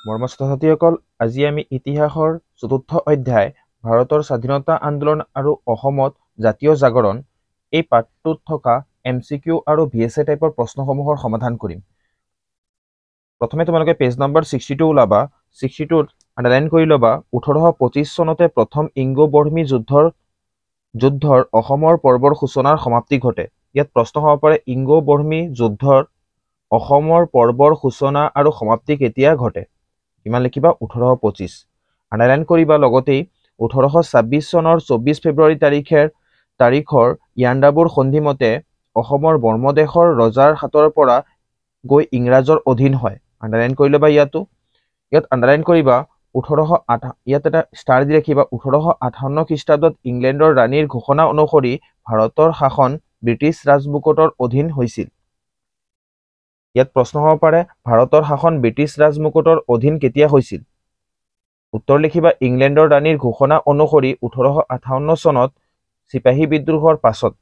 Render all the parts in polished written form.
মৰমৰ ছাত্ৰ-ছাত্ৰীসকল, আজি আমি ইতিহাসৰ চতুৰ্থ অধ্যায় ভাৰতৰ স্বাধীনতা আন্দোলন আৰু অসমত জাতীয় জাগৰণ এই পাঠটোত থকা MCQ আৰু VSA টাইপৰ প্ৰশ্নসমূহৰ সমাধান কৰিম। প্ৰথমে তোমালোকে পেজ নম্বৰ 62 ওলাবা। 62ত আণ্ডাৰলাইন কৰি ল'বা 1825 চনতে প্ৰথম ইংগো-বৰ্মী যুদ্ধৰ অসমৰ পৰ্বৰ সূচনাৰ সমাপ্তি ঘটে। ইয়াত প্ৰশ্ন হ'ব পাৰে ইংগো-বৰ্মী যুদ্ধৰ অসমৰ পৰ্বৰ সূচনা আৰু সমাপ্তি কেতিয়া ঘটে? কিমান লিখিবা 1825। আণ্ডাৰলাইন কৰিবা লগতেই 1826 চনৰ 24 ফেব্ৰুৱাৰী তাৰিখৰ ইয়াণ্ডাবুৰ সন্ধি মতে অসমৰ বৰ্মদেশৰ ৰজাৰ হাতৰ পৰা গৈ ইংৰাজৰ অধীন হয়। আণ্ডাৰলাইন কৰি ল'বা ইয়াত আণ্ডাৰলাইন কৰিবা 1858 ইয়াত এটা ষ্টাৰ দি ৰাখিবা 1858 খ্ৰীষ্টাব্দত ইংলেণ্ডৰ ৰাণীৰ ঘোষণা অনুসৰি ভাৰতৰ শাসন ব্ৰিটিছ ৰাজমুকুটৰ অধীন হৈছিল। ইয়াত প্ৰশ্ন হ'ব পাৰে ভাৰতৰ শাসন ব্ৰিটিছ ৰাজমুকুটৰ অধীন কেতিয়া হৈছিল? উত্তৰ লিখিবা ইংলেণ্ডৰ ৰাণীৰ ঘোষণা অনুসৰি 1858 চনত চিপাহী বিদ্ৰোহৰ পাছত।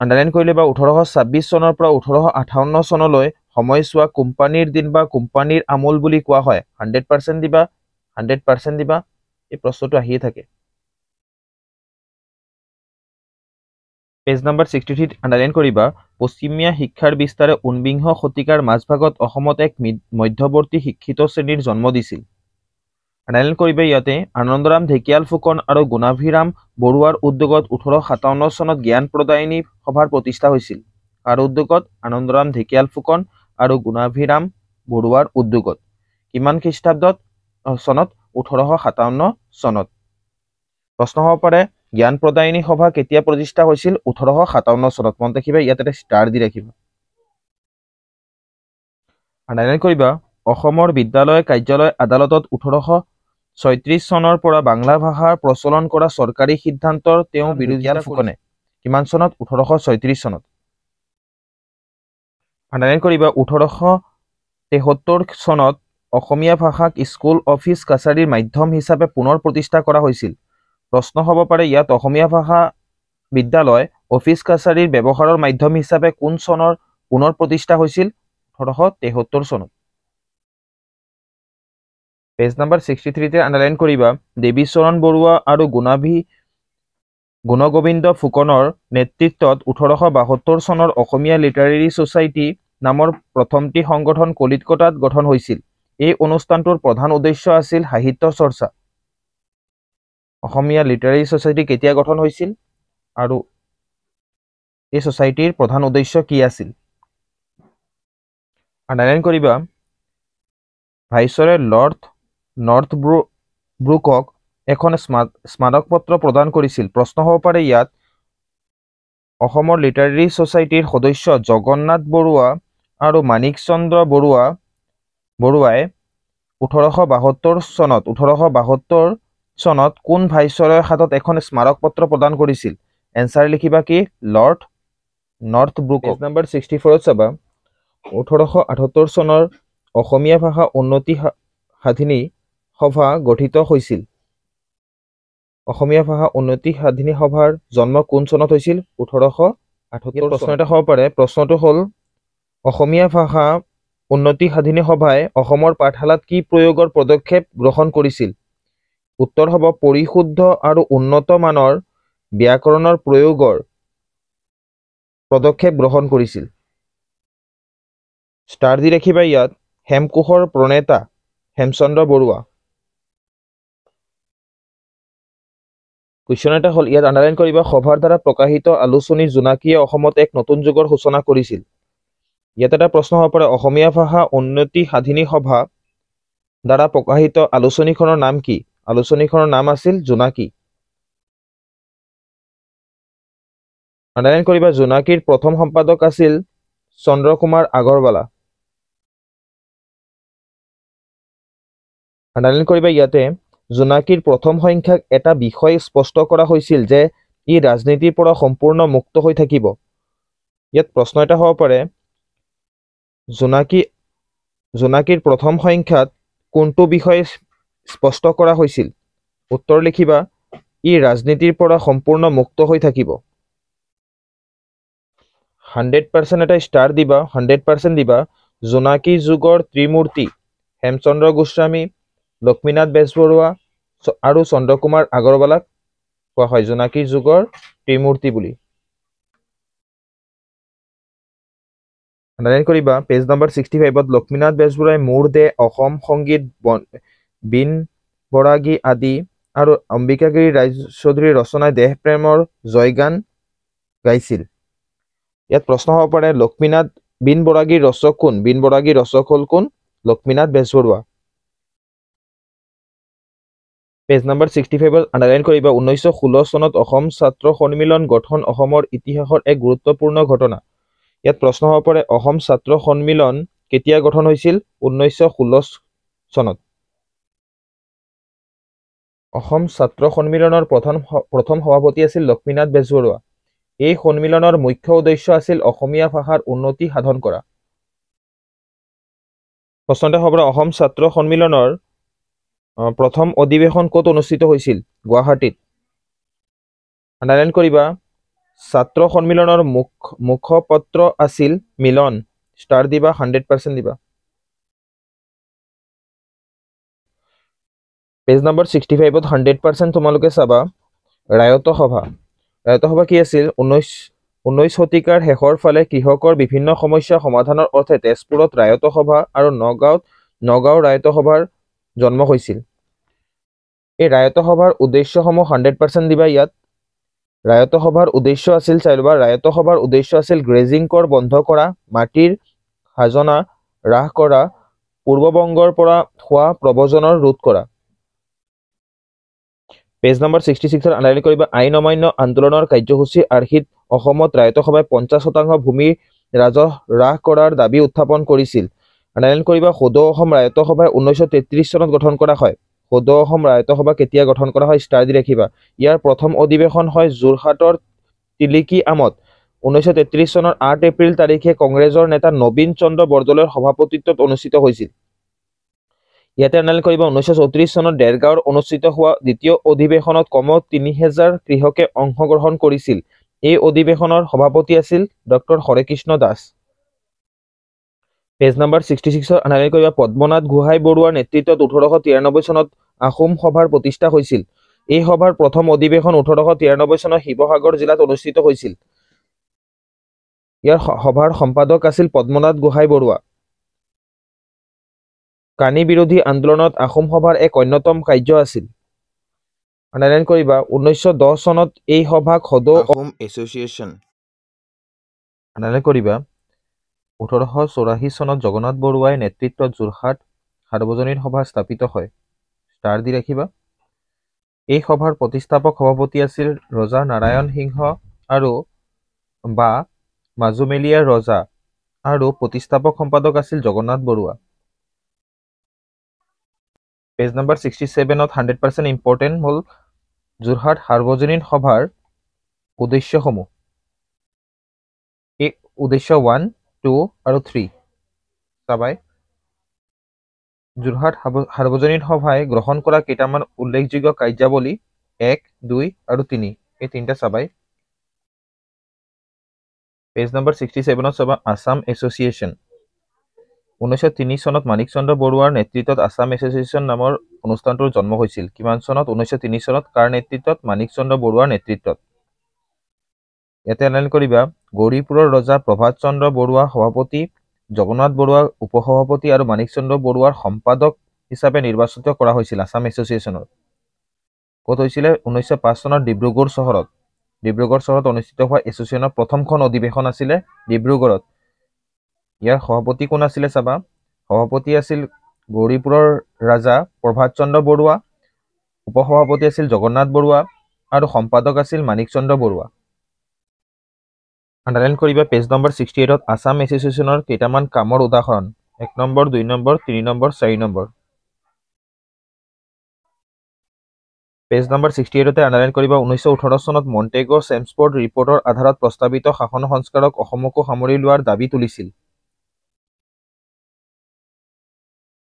আণ্ডাৰলাইন কৰি ল'বা 1826 চনৰ পৰা 1858 চনলৈ সময়ছোৱা কোম্পানীৰ দিন বা কোম্পানীৰ আমোল বুলি কোৱা হয়। 100% দিবা 100% দিবা। এই প্ৰশ্নটো আহিয়ে থাকে। পেজ নম্বৰ 63 আণ্ডাৰলাইন কৰিবা পশ্চিমীয়া শিক্ষাৰ বিস্তাৰে ঊনবিংশ শতিকাৰ মাজভাগত অসমত এক মধ্যৱৰ্তী শিক্ষিত শ্ৰেণীৰ জন্ম দিছিল। আণ্ডাৰলাইন কৰিবা ইয়াতে আনন্দৰাম ঢেকিয়াল ফুকন আৰু গুণাভিৰাম বৰুৱাৰ উদ্যোগত 1857 চনত জ্ঞান প্ৰদায়িনী সভাৰ প্ৰতিষ্ঠা হৈছিল। আৰু উদ্যোগত আনন্দৰাম ঢেকিয়াল ফুকন আৰু গুণাভিৰাম বৰুৱাৰ উদ্যোগত। কিমান খ্ৰীষ্টাব্দত চনত 1857 চনত। প্ৰশ্ন হ'ব পাৰে জ্ঞান প্ৰদায়িনী সভা কেতিয়া প্ৰতিষ্ঠা হৈছিল? 1857 চনত। মনত ৰাখিবা ইয়াত এটা ষ্টাৰ দি ৰাখিবা। আণ্ডাৰলাইন কৰিবা অসমৰ বিদ্যালয় কাৰ্যালয় আদালতত 1836 চনৰ পৰা বাংলা ভাষাৰ প্ৰচলন কৰা চৰকাৰী সিদ্ধান্তৰ তেওঁ বিৰোধিতা ফুকনে। কিমান চনত? 1836 চনত। আণ্ডাৰলাইন কৰিবা 1873 চনত অসমীয়া ভাষাক স্কুল অফিচ কাছাৰীৰ মাধ্যম হিচাপে পুনৰ প্ৰতিষ্ঠা কৰা হৈছিল। প্ৰশ্ন হ'ব পাৰে ইয়াত অসমীয়া ভাষা বিদ্যালয় অফিচ কাছাৰীৰ ব্যৱহাৰৰ মাধ্যম হিচাপে কোন চনৰ পুনৰ প্ৰতিষ্ঠা হৈছিল? 1873 চনত। পেজ নম্বৰ 63 আণ্ডাৰলাইন কৰিবা দেৱীচৰণ বৰুৱা আৰু গুণগোবিন্দ ফুকনৰ নেতৃত্বত 1872 চনৰ অসমীয়া লিটাৰেৰী ছ'চাইটি নামৰ প্ৰথমটি সংগঠন কলিকতাত গঠন হৈছিল। এই অনুষ্ঠানটোৰ প্ৰধান উদ্দেশ্য আছিল সাহিত্য চৰ্চা। অসমীয়া লিটাৰেৰী ছ'চাইটি কেতিয়া গঠন হৈছিল আৰু এই ছ'চাইটিৰ প্ৰধান উদ্দেশ্য কি আছিল? আণ্ডাৰলাইন কৰিবা ভাইচৰয় লৰ্ড নৰ্থব্ৰুকক এখন স্মাৰক পত্ৰ প্ৰদান কৰিছিল। প্ৰশ্ন হ'ব পাৰে ইয়াত অসমৰ লিটাৰেৰী ছ'চাইটিৰ সদস্য জগন্নাথ বৰুৱা আৰু মাণিক চন্দ্ৰ বৰুৱাই 1872 চনত কোন ভাইচৰয়ৰ হাতত এখন স্মাৰক পত্ৰ প্ৰদান কৰিছিল? এনচাৰ লিখিবা কি লৰ্ড নৰ্থব্ৰুকক। নম্বৰ 64 চাবা 1878 চনৰ অসমীয়া ভাষা উন্নতি সাধিনী সভা গঠিত হৈছিল। অসমীয়া ভাষা উন্নতি সাধিনী সভাৰ জন্ম কোন চনত হৈছিল? 1878 প্ৰশ্ন এটা হ'ব পাৰে। প্ৰশ্নটো হ'ল অসমীয়া ভাষা উন্নতি সাধিনী সভাই অসমৰ পাঠশালাত কি প্ৰয়োগৰ পদক্ষেপ গ্ৰহণ কৰিছিল? উত্তৰ হ'ব পৰিশুদ্ধ আৰু উন্নত মানৰ ব্যাকৰণৰ প্ৰয়োগৰ পদক্ষেপ গ্ৰহণ কৰিছিল। ষ্টাৰ দি ৰাখিবা ইয়াত হেমকোষৰ প্ৰণেতা হেমচন্দ্ৰ বৰুৱা। কুৱেশ্যন এটা হ'ল ইয়াত আণ্ডাৰলাইন কৰিবা সভাৰ দ্বাৰা প্ৰকাশিত আলোচনী জোনাকীয়ে অসমত এক নতুন যুগৰ সূচনা কৰিছিল। ইয়াত এটা প্ৰশ্ন হ'ব পাৰে অসমীয়া ভাষা উন্নতি সাধিনী সভা দ্বাৰা প্ৰকাশিত আলোচনীখনৰ নাম কি? আলোচনীখনৰ নাম আছিল জোনাকী। আণ্ডাৰলাইন কৰিবা জোনাকীৰ প্ৰথম সম্পাদক আছিল চন্দ্ৰকুমাৰ আগৰৱালা। আণ্ডাৰলাইন কৰিবা ইয়াতে জোনাকীৰ প্ৰথম সংখ্যাক এটা বিষয় স্পষ্ট কৰা হৈছিল যে ই ৰাজনীতিৰ পৰা সম্পূৰ্ণ মুক্ত হৈ থাকিব। ইয়াত প্ৰশ্ন এটা হ'ব পাৰে জোনাকীৰ প্ৰথম সংখ্যাত কোনটো বিষয় স্পষ্ট কৰা হৈছিল? উত্তৰ লিখিবা ই ৰাজনীতিৰ পৰা সম্পূৰ্ণ মুক্ত হৈ থাকিব। 100% এটা ষ্টাৰ দিবা 100% দিবা জোনাকী যুগৰ ত্ৰিমূৰ্তি হেমচন্দ্ৰ গোস্বামী, লক্ষ্মীনাথ বেজবৰুৱা আৰু চন্দ্ৰকুমাৰ আগৰৱালাক কোৱা হয় জোনাকী যুগৰ ত্ৰিমূৰ্তি বুলি। আন্ডাৰলাইন কৰিবা পেজ নম্বৰ 65ত লক্ষ্মীনাথ বেজবৰুৱাই মোৰ দে, অসম সংগীত, বিন বৰাগী আদি আৰু অম্বিকাগিৰি ৰায়চৌধুৰীৰ ৰচনাই দেশপ্ৰেমৰ জয়গান গাইছিল। ইয়াত প্ৰশ্ন হ'ব পাৰে লক্ষ্মীনাথ বিন বৰাগীৰ ৰচক কোন? বিন বৰাগীৰ ৰচক হ'ল কোন? লক্ষ্মীনাথ বেজবৰুৱা। পেজ নম্বৰ 65ত আন্ডাৰলাইন কৰিবা 1916 চনত অসম ছাত্ৰ সন্মিলন গঠন অসমৰ ইতিহাসৰ এক গুৰুত্বপূৰ্ণ ঘটনা। ইয়াত প্ৰশ্ন হ'ব পাৰে অসম ছাত্ৰ সন্মিলন কেতিয়া গঠন হৈছিল? 1916 চনত। অসম ছাত্ৰ সন্মিলনৰ প্ৰথম সভাপতি আছিল লক্ষ্মীনাথ বেজবৰুৱা। এই সন্মিলনৰ মুখ্য উদ্দেশ্য আছিল অসমীয়া ভাষাৰ উন্নতি সাধন কৰা। প্ৰশ্নতে হ'ব পাৰে অসম ছাত্ৰ সন্মিলনৰ প্ৰথম অধিৱেশন ক'ত অনুষ্ঠিত হৈছিল? গুৱাহাটীত। আন্ডাৰলাইন কৰিবা ছাত্ৰ সন্মিলনৰ মুখপত্ৰ আছিল মিলন। ষ্টাৰ দিবা, 100% দিবা। পেজ নম্বৰ 65ত 100% তোমালোকে চাবা ৰায়ত সভা। ৰায়ত সভা কি আছিল? 19 শতিকাৰ শেষৰ ফালে কৃষকৰ বিভিন্ন সমস্যা সমাধানৰ অৰ্থে তেজপুৰত ৰায়ত সভা আৰু নগাঁও ৰায়ত সভাৰ জন্ম হৈছিল। এই ৰায়ত সভাৰ উদ্দেশ্যসমূহ 100% দিবা ইয়াত। ৰায়ত সভাৰ উদ্দেশ্য আছিল ৰায়ত সভাৰ উদ্দেশ্য আছিল গ্ৰেজিং কৰ বন্ধ কৰা, মাটিৰ খাজনা হ্ৰাস কৰা, পূৰ্ববংগৰ পৰা হোৱা প্ৰব্ৰজনৰ ৰোধ কৰা। পেজ নম্বৰ 66ত আন্ডাৰলাইন কৰিবা আইন অমান্য আন্দোলনৰ কাৰ্যসূচীৰ আৰ্হিত অসমত ৰায়ত সভাই 50% ভূমি ৰাজহ হ্ৰাস কৰাৰ দাবী উত্থাপন কৰিছিল। আন্ডাৰলাইন কৰিবা সদৌ অসম ৰায়ত সভাই 1933 চনত গঠন কৰা হয়। সদৌ অসম ৰায়ত সভা কেতিয়া গঠন কৰা হয়? ষ্টাৰ দি ৰাখিবা। ইয়াৰ প্ৰথম অধিৱেশন হয় যোৰহাটৰ তিলিকি আমত 1933 চনৰ 8 এপ্ৰিল তাৰিখে কংগ্ৰেছৰ নেতা নবীন চন্দ্ৰ বৰদলৈৰ সভাপতিত্বত অনুষ্ঠিত হৈছিল। ইয়াতে আন্ডাৰলাইন কৰিবা 1934 চনত দেৰগাঁৱত অনুষ্ঠিত হোৱা দ্বিতীয় অধিৱেশনত কমেও 3000 কৃষকে অংশগ্ৰহণ কৰিছিল। এই অধিৱেশনৰ সভাপতি আছিল doctor Harekrishna Das. Page number 66ত আন্ডাৰলাইন কৰিবা পদ্মনাথ গোহাঁই বৰুৱাৰ নেতৃত্বত 1893 চনত আহোম সভাৰ প্ৰতিষ্ঠা হৈছিল। এই সভাৰ প্ৰথম অধিৱেশন 1893 চনত শিৱসাগৰ জিলাত অনুষ্ঠিত হৈছিল। ইয়াৰ সভাৰ সম্পাদক আছিল পদ্মনাথ গোহাঁই বৰুৱা। কানি বিৰোধী আন্দোলনত আহোম সভাৰ এক অন্যতম কাৰ্য আছিল। আন্ডাৰলাইন কৰিবা 1910 চনত এই সভাক সদৌ অসম এছ'চিয়েশ্যন। আন্ডাৰলাইন কৰিবা 1884 চনত জগন্নাথ বৰুৱাই নেতৃত্বত যোৰহাট সাৰ্বজনীন সভা স্থাপিত হয়। ষ্টাৰ দি ৰাখিবা। এই সভাৰ প্ৰতিষ্ঠাপক সভাপতি আছিল ৰজা নাৰায়ণ সিংহ আৰু বা মাজুমেলীয়াৰ ৰজা আৰু প্ৰতিষ্ঠাপক সম্পাদক আছিল জগন্নাথ বৰুৱা। পেজ নম্বৰ 67ত 100% ইম্পৰ্টেণ্ট হ'ল যোৰহাট সাৰ্বজনীন সভাৰ উদ্দেশ্যসমূহ। এই উদ্দেশ্য 1, 2 আৰু 3 চাবাই। যোৰহাট সাৰ্বজনীন সভাই গ্ৰহণ কৰা কেইটামান উল্লেখযোগ্য কাৰ্যাৱলী 1, 2 আৰু 3 এই তিনিটা চাবাই। পেজ নম্বৰ 67ত চাবা আছাম এছ'চিয়েশ্যন। 1903 চনত মাণিক চন্দ্ৰ বৰুৱাৰ নেতৃত্বত আছাম এছ'চিয়েশ্যন নামৰ অনুষ্ঠানটোৰ জন্ম হৈছিল। কিমান চনত? 1903 চনত। কাৰ নেতৃত্বত? মাণিক চন্দ্ৰ বৰুৱাৰ নেতৃত্বত। ইয়াতে আন্ডাৰলাইন কৰিবা গৌৰীপুৰৰ ৰজা প্ৰভাত চন্দ্ৰ বৰুৱা সভাপতি, জগন্নাথ বৰুৱা উপসভাপতি আৰু মাণিক চন্দ্ৰ বৰুৱাৰ সম্পাদক হিচাপে নিৰ্বাচিত কৰা হৈছিল আছাম এছ'চিয়েশ্যনৰ। ক'ত হৈছিলে? 1905 চনত ডিব্ৰুগড় চহৰত। ডিব্ৰুগড় চহৰত অনুষ্ঠিত হোৱা এছ'চিয়েশ্যনৰ প্ৰথমখন অধিৱেশন আছিলে ডিব্ৰুগড়ত। ইয়াৰ সভাপতি কোন আছিলে চাবা। সভাপতি আছিল গৌৰীপুৰৰ ৰাজা প্ৰভাত চন্দ্ৰ বৰুৱা, উপসভাপতি আছিল জগন্নাথ বৰুৱা আৰু সম্পাদক আছিল মাণিক চন্দ্ৰ বৰুৱা। আন্ডাৰলাইন কৰিবা পেজ নম্বৰ 68ত আছাম এছ'চিয়েশ্যনৰ কেইটামান কামৰ উদাহৰণ 1 number, 2 number, 3 number, 4 number. Page number 68তে আন্ডাৰলাইন কৰিবা 1918 চনত মণ্টেগো চেমছফৰ্ড ৰিপৰ্টৰ আধাৰত প্ৰস্তাৱিত শাসন সংস্কাৰক অসমকো সামৰি লোৱাৰ দাবী তুলিছিল।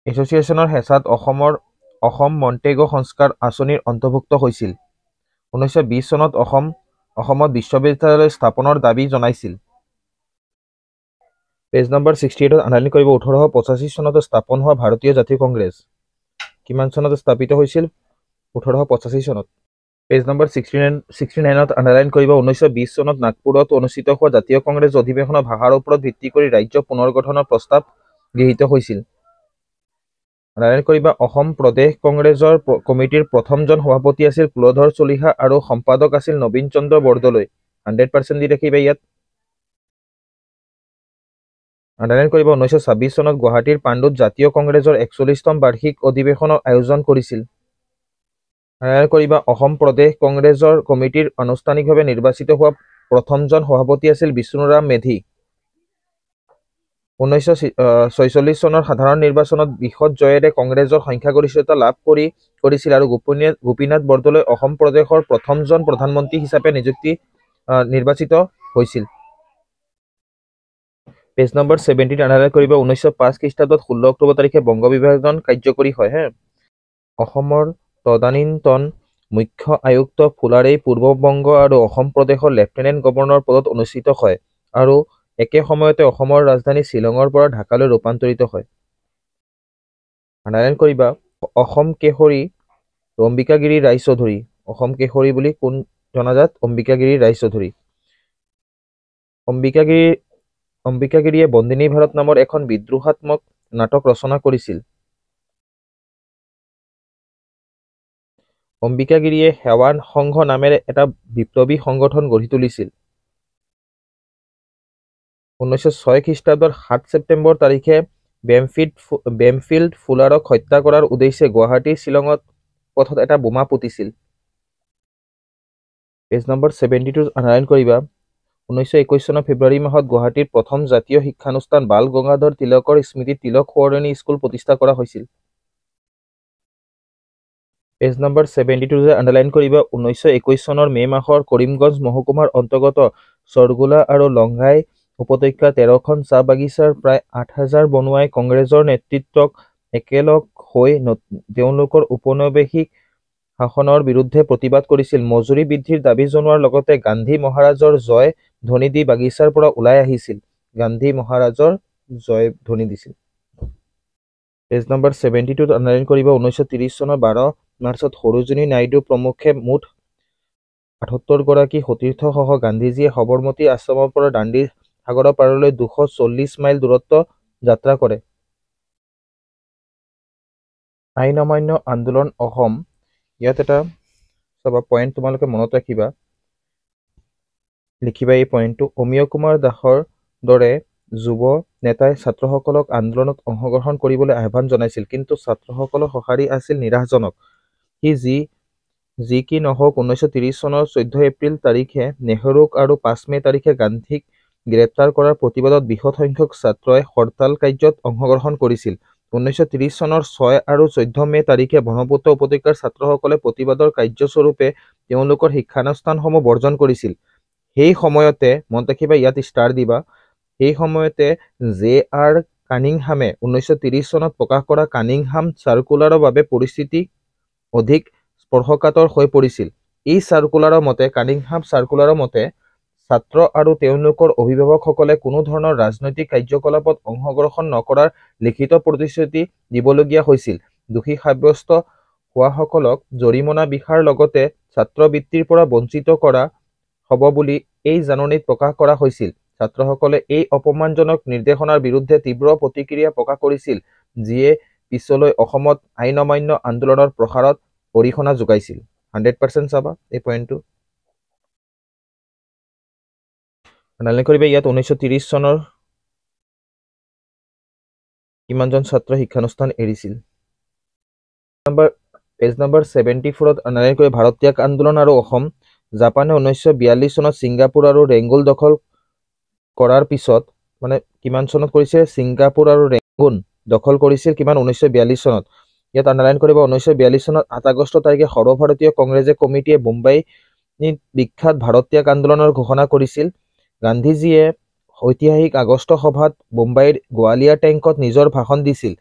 এছ'চিয়েশ্যনৰ হেঁচাত অসম মণ্টেগো সংস্কাৰ আঁচনিৰ অন্তৰ্ভুক্ত হৈছিল। 1920 চনত অসমত বিশ্ববিদ্যালয় স্থাপনৰ দাবী জনাইছিল। পেজ নম্বৰ 68 আণ্ডাৰলাইন কৰিব 1885 চনত স্থাপন হোৱা ভাৰতীয় জাতীয় কংগ্ৰেছ কিমান চনত স্থাপিত হৈছিল 1885 চনত পেজ নম্বৰ 69 আণ্ডাৰলাইন কৰিব 1920 চনত নাগপুৰত অনুষ্ঠিত হোৱা জাতীয় কংগ্ৰেছ অধিৱেশনৰ ভাষাৰ ওপৰত ভিত্তি কৰি ৰাজ্য পুনৰ্গঠনৰ প্ৰস্তাৱ গৃহীত হৈছিল আণ্ডাৰলাইন কৰিবা অসম প্ৰদেশ কংগ্ৰেছৰ কমিটিৰ প্ৰথমজন সভাপতি আছিল কুলধৰ চলিহা আৰু সম্পাদক আছিল নবীন চন্দ্ৰ বৰদলৈ 100% দি ৰাখিবা ইয়াত আণ্ডাৰলাইন কৰিব 1926 চনত গুৱাহাটীৰ পাণ্ডুত জাতীয় কংগ্ৰেছৰ 41তম বাৰ্ষিক অধিৱেশনৰ আয়োজন কৰিছিল আণ্ডাৰলাইন কৰিবা অসম প্ৰদেশ কংগ্ৰেছৰ কমিটিৰ আনুষ্ঠানিকভাৱে নিৰ্বাচিত হোৱা প্ৰথমজন সভাপতি আছিল বিষ্ণুৰাম মেধি 1946 চনৰ সাধাৰণ নিৰ্বাচনত বৃহৎ জয়েৰে কংগ্ৰেছৰ সংখ্যাগৰিষ্ঠতা লাভ কৰিছিল আৰু গোপীনাথ বৰদলৈ অসম প্ৰদেশৰ প্ৰথমজন প্ৰধানমন্ত্ৰী হিচাপে নিৰ্বাচিত হৈছিল পেজ নম্বৰ 70 আণ্ডাৰলাইন কৰিব 1905 খ্ৰীষ্টাব্দত 16 অক্টোবৰ তাৰিখে বংগ বিভাজন কাৰ্যকৰী হয় অসমৰ তদানীন্তন মুখ্য আয়ুক্ত ফুলাৰেই পূৰ্ব বংগ আৰু অসম প্ৰদেশৰ লেফটেনেণ্ট গভৰ্ণৰ পদত অনুষ্ঠিত হয় আৰু একে সময়তে অসমৰ ৰাজধানী শ্বিলঙৰ পৰা ঢাকালৈ ৰূপান্তৰিত হয় আণ্ডাৰলাইন কৰিবা অসম কেশৰী অম্বিকাগিৰি ৰায়চৌধুৰী অসম কেশৰী বুলি কোন জনাজাত অম্বিকাগিৰি ৰায়চৌধুৰী অম্বিকাগিৰিয়ে বন্দিনী ভাৰত নামৰ এখন বিদ্ৰোহাত্মক নাটক ৰচনা কৰিছিল অম্বিকাগিৰিয়ে সেৱা সংঘ নামেৰে এটা বিপ্লৱী সংগঠন গঢ়ি তুলিছিল 1906 খ্ৰীষ্টাব্দৰ 7 ছেপ্টেম্বৰ তাৰিখে বেমফিল্ড ফুলাৰক হত্যা কৰাৰ উদ্দেশ্যে গুৱাহাটী শ্বিলঙত পথত এটা বোমা পুতিছিল পেজ নম্বৰ 72 আণ্ডাৰলাইন কৰিবা 1921 চনৰ ফেব্ৰুৱাৰী মাহত গুৱাহাটীৰ প্ৰথম জাতীয় শিক্ষানুষ্ঠান বাল গংগাধৰ তিলকৰ স্মৃতি তিলক সোঁৱৰণী স্কুল প্ৰতিষ্ঠা কৰা হৈছিল পেজ নম্বৰ 72 আণ্ডাৰলাইন কৰিবা 1921 চনৰ মে মাহৰ কৰিমগঞ্জ মহকুমাৰ অন্তৰ্গত চৰগোলা আৰু লংঘাই উপত্যকা 13খন চাহ বাগিচাৰ প্ৰায় 8,000 বনুৱাই কংগ্ৰেছৰ নেতৃত্বক একেলগ হৈ তেওঁলোকৰ উপনিৱেশিক শাসনৰ বিৰুদ্ধে প্ৰতিবাদ কৰিছিল মজুৰি বৃদ্ধিৰ দাবী জনোৱাৰ লগতে গান্ধী মহাৰাজৰ জয় ধ্বনি দি বাগিচাৰ পৰা ওলাই আহিছিল গান্ধী মহাৰাজৰ জয় ধ্বনি দিছিল পেজ নম্বৰ 72 আণ্ডাৰলাইন কৰিবা 1930 চনৰ 12 মাৰ্চত সৰোজিনী নাইডু প্ৰমুখ্যে মুঠ 78 গৰাকী সতীৰ্থসহ গান্ধীজীয়ে সবৰমতী আশ্ৰমৰ পৰা দাণ্ডি সাগৰৰ পাৰলৈ 240 মাইল দূৰত্ব যাত্ৰা কৰে আইন অমান্য আন্দোলন অসম ইয়াত এটা পইণ্ট তোমালোকে মনত ৰাখিবা লিখিবা এই পইণ্টটো অমিয় কুমাৰ দাসৰ দৰে যুৱ নেতাই ছাত্ৰসকলক আন্দোলনত অংশগ্ৰহণ কৰিবলৈ আহ্বান জনাইছিল কিন্তু ছাত্ৰসকলৰ সঁহাৰি আছিল নিৰাশজনক সি যি কি নহওক 1930 চনৰ 14 এপ্ৰিল তাৰিখে নেহৰুক আৰু 5 মে তাৰিখে গান্ধীক গ্ৰেপ্তাৰ কৰাৰ প্ৰতিবাদত বৃহৎ সংখ্যক ছাত্ৰই হৰতাল কাৰ্যত অংশগ্ৰহণ কৰিছিল 1930 চনৰ 6 আৰু 14 মে তাৰিখে ব্ৰহ্মপুত্ৰ উপত্যকাৰ ছাত্ৰসকলে প্ৰতিবাদৰ কাৰ্যস্বৰূপে তেওঁলোকৰ শিক্ষানুষ্ঠানসমূহ বৰ্জন কৰিছিল সেই সময়তে মনত ৰাখিবা ইয়াত ষ্টাৰ দিবা সেই সময়তে জে.আৰ. কানিংহামে 1930 চনত প্ৰকাশ কৰা কানিংহাম চাৰ্কুলাৰৰ বাবে পৰিস্থিতি অধিক স্পৰ্শকাতৰ হৈ পৰিছিল এই কানিংহাম চাৰ্কুলাৰৰ মতে ছাত্ৰ আৰু তেওঁলোকৰ অভিভাৱকসকলে কোনো ধৰণৰ ৰাজনৈতিক কাৰ্যকলাপত অংশগ্ৰহণ নকৰাৰ লিখিত প্ৰতিশ্ৰুতি দিবলগীয়া হৈছিল দোষী সাব্যস্ত হোৱাসকলক জৰিমনা বিহাৰ লগতে ছাত্ৰবৃত্তিৰ পৰা বঞ্চিত কৰা হ'ব বুলি এই জাননীত প্ৰকাশ কৰা হৈছিল ছাত্ৰসকলে এই অপমানজনক নিৰ্দেশনাৰ বিৰুদ্ধে তীব্ৰ প্ৰতিক্ৰিয়া প্ৰকাশ কৰিছিল যিয়ে পিছলৈ অসমত আইন অমান্য আন্দোলনৰ প্ৰসাৰত অৰিহণা যোগাইছিল 100% চাবা এই পইণ্টটো আণ্ডাৰলাইন কৰিবা ইয়াত 1930 চনৰ কিমানজন ছাত্ৰ শিক্ষানুষ্ঠান এৰিছিল পেজ নম্বৰ 74 আণ্ডাৰলাইন কৰি ভাৰত ত্যাগ আন্দোলন আৰু অসম জাপানে 1942 চনত ছিংগাপুৰ আৰু ৰেংগুন দখল কৰাৰ পিছত মানে কিমান চনত কৰিছে ছিংগাপুৰ আৰু ৰেংগুন দখল কৰিছিল কিমান 1942 চনত ইয়াত আণ্ডাৰলাইন কৰিব 1942 চনত 8 আগষ্ট তাৰিখে সৰ্বভাৰতীয় কংগ্ৰেছ কমিটিয়ে মুম্বাই বিখ্যাত ভাৰত ত্যাগ আন্দোলনৰ ঘোষণা কৰিছিল গান্ধীজীয়ে ঐতিহাসিক আগষ্ট সভাত মুম্বাইৰ গোৱালিয়া টেংকত নিজৰ ভাষণ দিছিল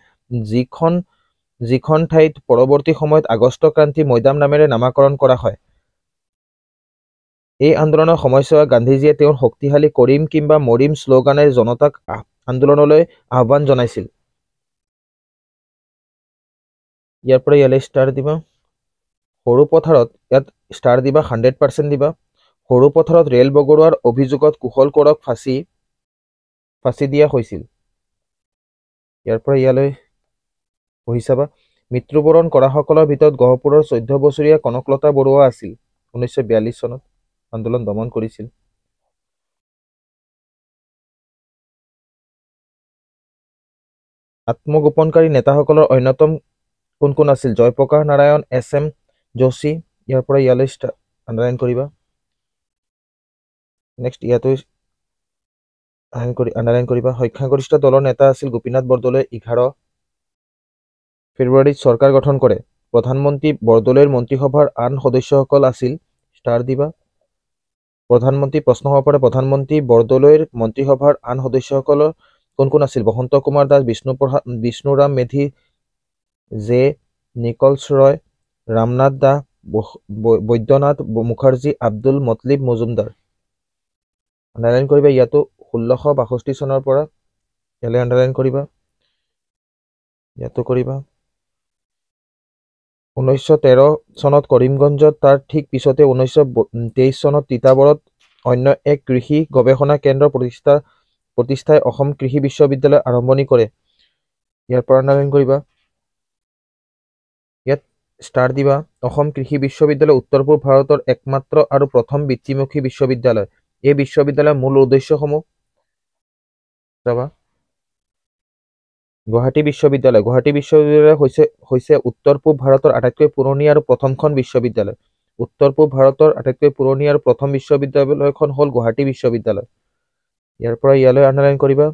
যিখন ঠাইত পৰৱৰ্তী সময়ত আগষ্ট ক্ৰান্তি মৈদাম নামেৰে নামাকৰণ কৰা হয় এই আন্দোলনৰ সময়ছোৱাত গান্ধীজীয়ে তেওঁৰ শক্তিশালী কৰিম কিম্বা মৰিম শ্লোগানেৰে জনতাক আন্দোলনলৈ আহ্বান জনাইছিল। ইয়াৰ পৰা ইয়ালৈ ষ্টাৰ দিবা। সৰু পথাৰত ইয়াত ষ্টাৰ দিবা, 100% দিবা। সৰু পথাৰত ৰেল বগৰোৱাৰ অভিযোগত কুশল কোঁৱৰক ফাঁচি দিয়া হৈছিল। ইয়াৰ পৰা ইয়ালৈ পঢ়ি চাবা। মৃত্যুবৰণ কৰাসকলৰ ভিতৰত গহপুৰৰ 14 বছৰীয়া কনকলতা বৰুৱা আছিল। 1942 চনত আন্দোলন দমন কৰিছিল। আত্মগোপনকাৰী নেতাসকলৰ অন্যতম কোন কোন আছিল? জয়প্ৰকাশ নাৰায়ণ, SM যোশী। ইয়াৰ পৰা ইয়ালৈ আণ্ডাৰলাইন কৰিবা। নেক্সট ইয়াতো আণ্ডাৰলাইন কৰিবা। সংখ্যাগৰিষ্ঠ দলৰ নেতা আছিল গোপীনাথ বৰদলৈ। 11 ফেব্ৰুৱাৰীত চৰকাৰ গঠন কৰে। প্ৰধানমন্ত্ৰী বৰদলৈৰ মন্ত্ৰীসভাৰ আন সদস্যসকল আছিল, ষ্টাৰ দিবা। প্ৰধানমন্ত্ৰী প্ৰশ্ন হ'ব পাৰে, প্ৰধানমন্ত্ৰী বৰদলৈৰ মন্ত্ৰীসভাৰ আন সদস্যসকলৰ কোন কোন আছিল? বসন্ত কুমাৰ দাস, বিষ্ণুৰাম মেধি, জে নিকলছ ৰয়, ৰামনাথ দাস, বৈদ্যনাথ মুখাৰ্জী, আব্দুল মতলিব মজুমদাৰ। আণ্ডাৰলাইন কৰিবা। ইয়াতো 1662 চনৰ পৰা ইয়ালৈ আণ্ডাৰলাইন কৰিবা। ইয়াতো কৰিবা। 1913 চনত কৰিমগঞ্জত, তাৰ ঠিক পিছতে 1923 চনত তিতাবৰত অন্য এক কৃষি গৱেষণা কেন্দ্ৰ প্ৰতিষ্ঠাই অসম কৃষি বিশ্ববিদ্যালয় আৰম্ভণি কৰে। ইয়াৰ পৰা আণ্ডাৰলাইন কৰিবা। ইয়াত ষ্টাৰ দিবা। অসম কৃষি বিশ্ববিদ্যালয় উত্তৰ পূব ভাৰতৰ একমাত্ৰ আৰু প্ৰথম বৃত্তিমুখী বিশ্ববিদ্যালয়। এই বিশ্ববিদ্যালয়ৰ মূল উদ্দেশ্যসমূহ চাবা। গুৱাহাটী বিশ্ববিদ্যালয় হৈছে উত্তৰ পূব ভাৰতৰ আটাইতকৈ পুৰণি আৰু প্ৰথমখন বিশ্ববিদ্যালয়। উত্তৰ পূব ভাৰতৰ আটাইতকৈ পুৰণি আৰু প্ৰথম বিশ্ববিদ্যালয়খন হ'ল গুৱাহাটী বিশ্ববিদ্যালয়। ইয়াৰ পৰা ইয়ালৈ আণ্ডাৰলাইন কৰিবা।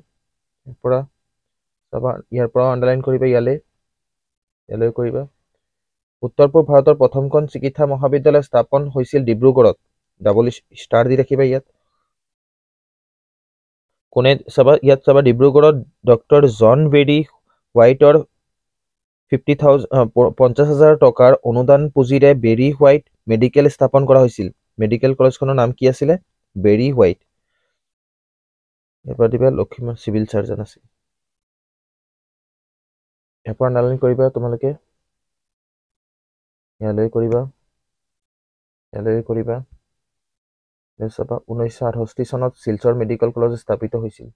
ইয়াৰ পৰা আণ্ডাৰলাইন কৰিবা। ইয়ালৈ কৰিবা। উত্তৰ পূব ভাৰতৰ প্ৰথমখন চিকিৎসা মহাবিদ্যালয় স্থাপন হৈছিল ডিব্ৰুগড়ত। ডাবল ষ্টাৰ দি ৰাখিবা। ইয়াত কোনে চাবা। ইয়াত চাবা, ডিব্ৰুগড়ত ডক্টৰ জন বেৰী হোৱাইটৰ 50,000 টকাৰ অনুদান পুঁজিৰে বেৰী হোৱাইট মেডিকেল স্থাপন কৰা হৈছিল। মেডিকেল কলেজখনৰ নাম কি আছিলে? Barry white. এবাৰ দিবা। লক্ষ্মীমান চিভিল চাৰ্জন আছিল। ইয়াৰ পৰা আণ্ডাৰলাইন কৰিবা তোমালোকে। ইয়ালৈ কৰিবা। ইয়ালৈ কৰিবা। চাবা, 1968 চনত শিলচৰ মেডিকেল কলেজ স্থাপিত হৈছিল।